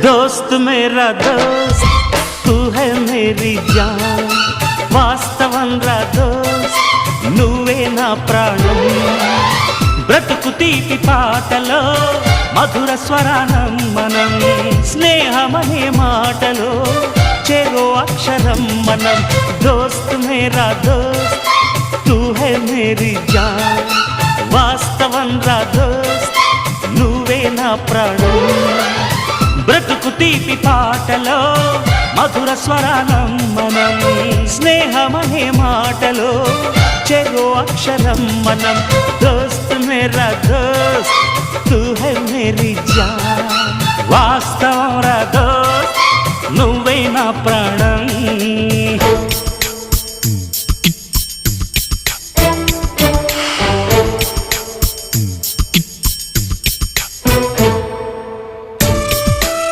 दोस्त मेरा दोस्त तू है मेरी जान వాస్తవం రా దోస్త్ నువ్వే నా ప్రాణం బ్రతుకు తీపి పాటలో మధుర స్వరానం మనం స్నేహమనే మాటలో చెరో అక్షరం మనం దోస్త్ మేరా దోస్త్ తూ హై మేరీ జాన్ వాస్తవం రా దోస్త్ నువ్వే నా ప్రాణం బ్రతుకు తీపి పాటలో మధుర స్వరానం మనం స్నేహమనే మాటలో చెరో అక్షరం మనం దోస్త్ మేరా దోస్త్ తూ హై మేరీ జాన్ వాస్తవం రా దోస్త్ నువ్వే నా ప్రాణం